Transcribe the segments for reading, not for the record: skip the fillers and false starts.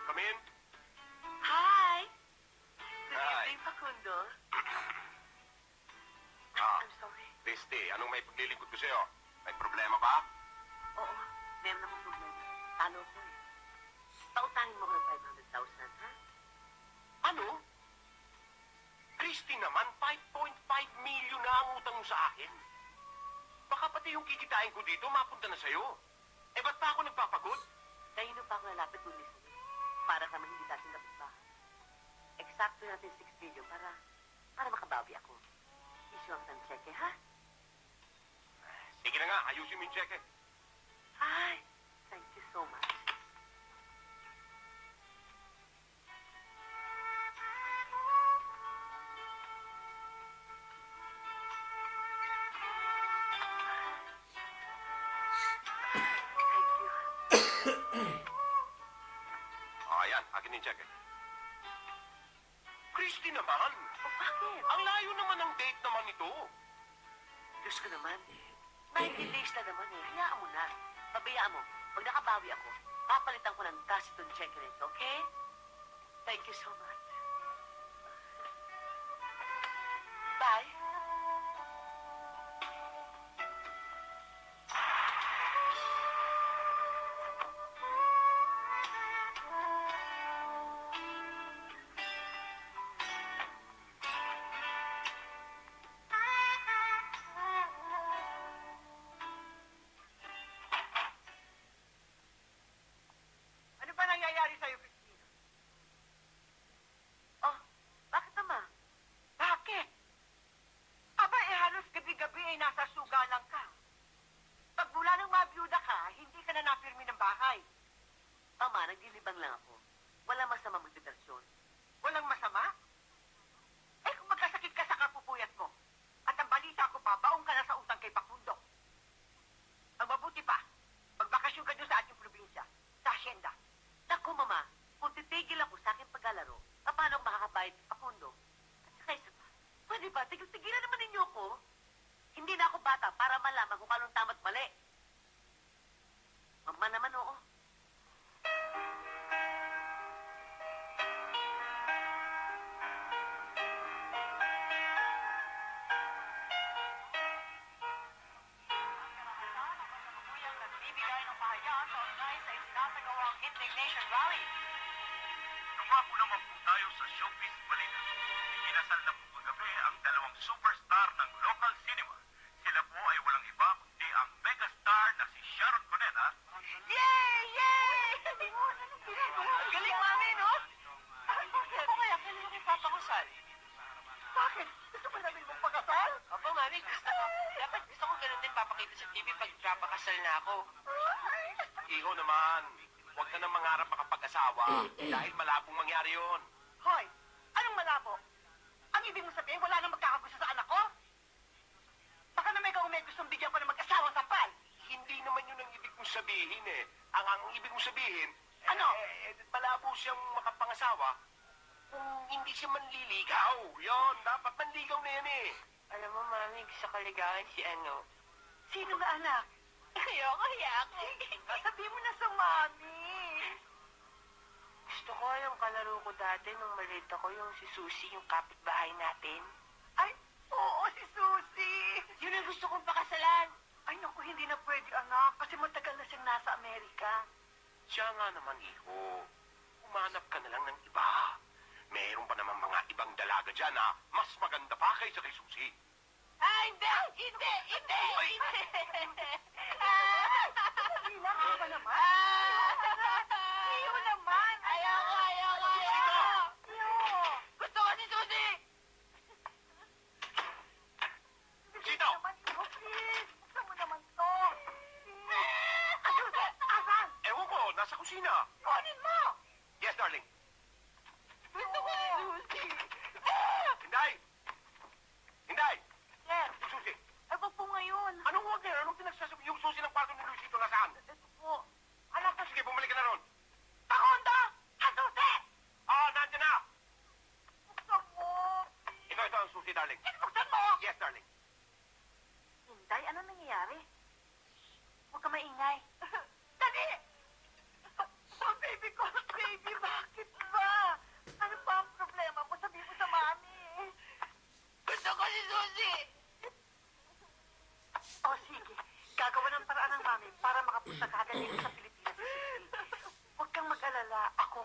Come in. Hi! Good Hi. evening, Facundo. Ah, I'm sorry. Desti, anong may paglilingkod ko sa'yo? May problema ba? Oo, meron akong problema. Talo ko eh. Pautangin mo ko ng 500,000, ha? Ano? Christy naman, 5.5 million na ang utang mo sa akin. Baka pati yung kikitain ko dito, mapunta na sa'yo. Eh, ba't pa ako nagpapagod? Kanino pa ako lalapit kundi sa'yo? Para kami hindi dating kapitbahay. Eksakto natin 6 million para makabawi ako. Issue ang cheque, ha? Sige na nga, ayusin mo yung cheque. Hi! Thank you so much. Ayan, akin yung cheque. Christy naman! Oh, bakit? Ang layo naman ng date naman ito. Diyos ko naman, 90 days na naman eh. Hayaan mo na. Pabayaan mo. Pag nakabawi ako, papalitan ko ng cash itong check na ito, okay? Thank you so much. Bye. Ano ba nangyayari sa'yo, Christina? Oh, bakit naman? Bakit? Aba, halos gabi-gabi ay nasa sugalan ka. Pag mula nang mabiyuda ka, hindi ka na napirmi ng bahay. Mama, nagdilibang lang ako. Wala masama magdedasyon. Walang masama? Eh, kung magkasakit ka sa kapupuyat mo, at ang balita ko pa, baong ka na sa utang kay Pakundo. Ang mabuti pa, magbakasyon ka doon sa ating probinsya, sa asyenda. Naku, Mama, kung titigil ako sa aking paglalaro, paano ako makakabayad sa Pakundo? At saka isa pa, pwede ba, tigil-tigilan naman ninyo ko? Hindi na ako bata para malaman kung anong tama't mali. Mama naman, oo. Kuyang nagbibigay ng pahayag kaugnay sa isinasagawang indignation rally. Tumako naman po tayo sa showbiz balita. Ikinasal na po kagabi ang dalawang superstar ng local cinema. Sila po ay walang iba kundi ang megastar na si Sharon Cuneta. Yay! Yay! Galing, Mami, no? Ako kaya, kailan mo ipapakasal? Bakit? Gusto ba namin mong pakasal? Opo, Mami, gusto ko. Dapat gusto ko ganun din papakita sa TV pag papakasal na ako. Iho naman, huwag ka nang mangarap makapag-asawa dahil malabong mangyari yon. Hoy, anong malabo? Ang ibig mo sabihin, wala nang magkakagusto sa anak ko? Baka na may kaumay gustong bigyan ko ng mag-asawa sampal. Hindi naman yun ang ibig mong sabihin eh. Ang ibig mong sabihin, Ano? malabo siyang makapangasawa kung hindi siya manliligaw. Yon, dapat manligaw na yan eh. Alam mo, Mami, gusto ko ligawan si ano. Sino ba anak? Ayoko. Sabi mo na sa mami. Gusto ko yung kalaro ko dati nung maliit ako, yung si Susie, yung kapitbahay natin. Ay, oo, si Susie. Yun ang gusto kong pakasalan. Ay, naku, hindi na pwede, anak. Kasi matagal na siyang nasa Amerika. Siya nga naman, iho. Umanap ka na lang ng iba. Meron pa naman mga ibang dalaga dyan na mas maganda pa kaysa kay Susie. Ay, hindi! Hindi! Ilang ka ba naman? Iyo naman. Ayoko! Iyo. Gusto ko si Susie! Sino? Naman, iyo, please. Buksan mo naman to. Ayun, asan? Ewan ko, nasa kusina. Kunin mo. Yes, darling. Gusto ko si Susie! Hinday! Hinday! Yes. Si Susie. Ay, wag po ngayon. Anong huwag ngayon? Anong pinagsasabi? Yung Susie ng kwarto ni Luisito nasaan? Ito po. Anak ko, sige, bumalik ka na ron. Pakondo! Asusi! Nandiyan na!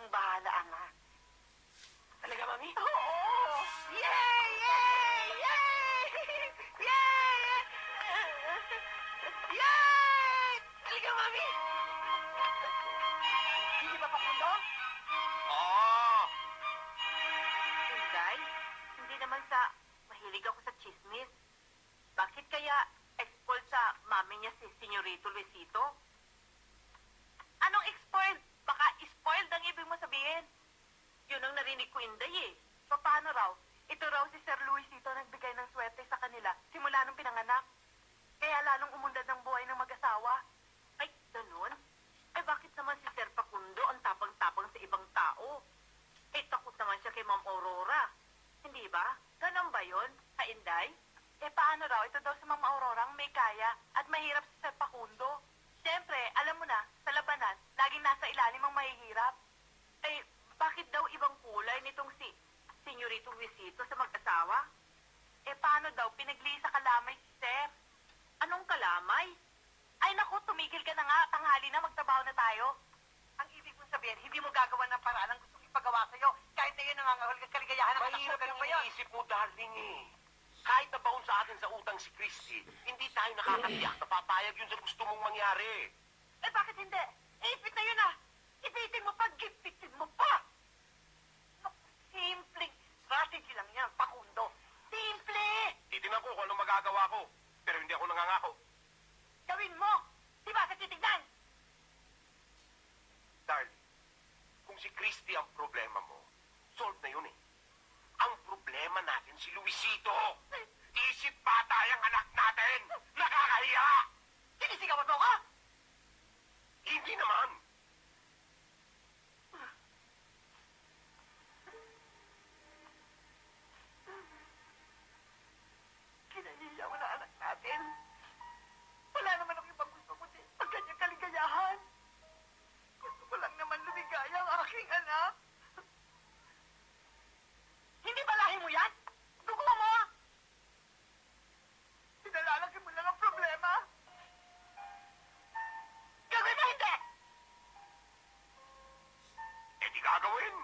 ang bahala, anak. Talaga, Mami? Oo! Yay! Yay! Yay! Yay! Yay! Talaga, Mami? Hindi ba Pakundo? Oo! Inday, hindi naman sa mahilig ako sa chismis. Bakit kaya export sa mami niya si Senyorito Luisito? Anong export? Baka spoiled ang ibig mo sabihin. Yun ang narinig ko, Inday eh. Paano raw? Ito raw si Sir Luisito nagbigay ng swerte sa kanila simula nung pinanganak. Kaya lalong umundad ng buhay ng mag-asawa. Ay, ganun? Ay, bakit naman si Sir Facundo ang tapang-tapang sa ibang tao? Eh, takot naman siya kay Ma'am Aurora. Hindi ba? Ganon ba yun, ha, Inday? Eh, paano raw? Ito daw si Ma'am Aurora ang may kaya at mahirap si Sir Facundo. Siyempre, alam mo na, sa labanan, laging nasa ilalim ang mahihirap. Eh, bakit daw ibang kulay nitong si Senyorito Luisito sa mag-asawa? Eh, paano daw pinagli sa kalamay si Sir? Anong kalamay? Ay, naku, tumigil ka na nga. Tanghali na, magtrabaho na tayo. Ang ibig mong sabihin, hindi mo gagawa ng paraan ang gustong ipagawa sa'yo kahit na yun nangangahol ka kaligayahan ng anak mo. Mahirap Ganun yung ba yun? iniisip mo, darling eh. Kahit nabaon sa atin sa utang si Christy, hindi tayo nakakatiyak na papayag yun sa gusto mong mangyari. Eh, bakit hindi? Eh, ipit na yun ah! Ipitin mo pa, gipitin mo pa! Naku, simpleng strategy lang yan, Pakundo. Simple! Titingnan ko kung anong magagawa ko, pero hindi ako nangangako. Gawin mo! Di ba sa titignan? Darling, kung si Christy ang problema mo, solve na yun eh. Ang problema natin si Luisito. Isip bata yung anak natin. Nakakahiya! Sinisigawan mo ko? Hindi naman. Kinahiya mo na anak natin. Wala naman ang ibang gusto kundi ang kanyang kaligayahan. Gusto ko lang naman lumigaya ang aking anak. Hindi ba lahi mo yan? Dugo mo! Pinalalaki mo lang ang problema. Gawin mo hindi! Eh di gagawin.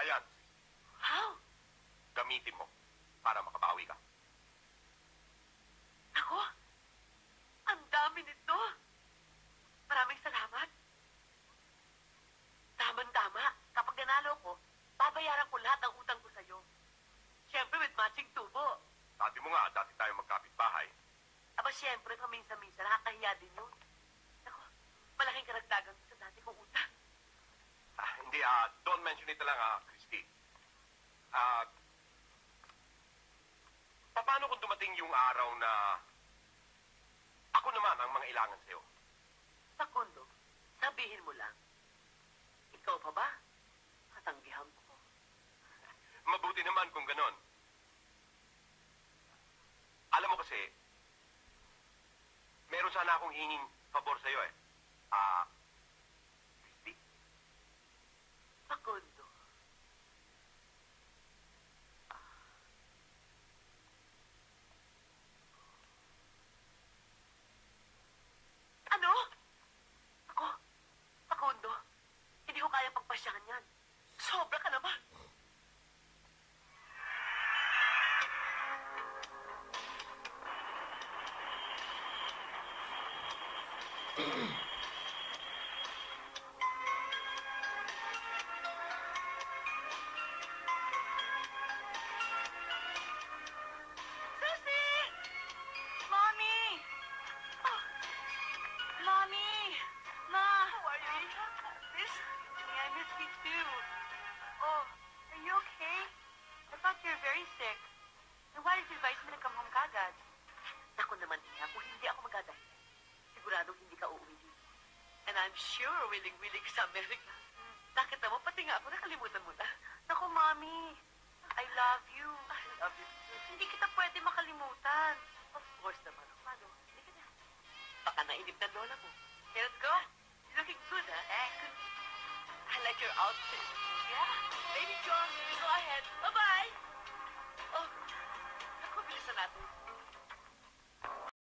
Ayan, How? gamitin mo para makabawi ka. Ako? Ang dami nito. Maraming salamat. Tama-tama. Kapag nanalo ko, babayaran ko lahat ng utang ko sa'yo. Siyempre with matching tubo. Sabi mo nga, dati tayo magkapit-bahay. Aba siyempre, paminsan-minsan, nakakahiya din yun. Ako, malaking karagdagan ko sa dati kong utang. Hindi, don't mention it na lang, Christy. Paano kung dumating yung araw na ako naman ang mga ilangan sa'yo? Facundo, sabihin mo lang. Ikaw pa ba? Katanggihan ko. Mabuti naman kung ganon. Alam mo kasi, meron sana akong hinging pabor sa'yo eh. Christy? Facundo. Ano? Ako? Facundo? Hindi ko kaya pagpasyahan yan. Sobra ka naman. Susie! Mommy! Oh. Mommy! Ma! How are you? Miss? I miss you too. Oh, are you okay? I thought you were very sick. And why did you advise me to come home kagad? Naku naman, Ina, kung hindi ako magdadahilan, sigurado hindi ka uuwi dito. And I'm sure willing-willing ka sa Amerika. Bakit naman, pati nga ako nakalimutan mo na. Naku, Mommy, I love you. I love you too. Hindi kita pwede makalimutan. Of course naman. Paano? Hindi ka na. Baka nainip na lola mo. Okay, let's go. You're looking good, huh? Good. I like your outfit. Yeah. Baby John, go ahead. Bye-bye. Oh, bilisan natin.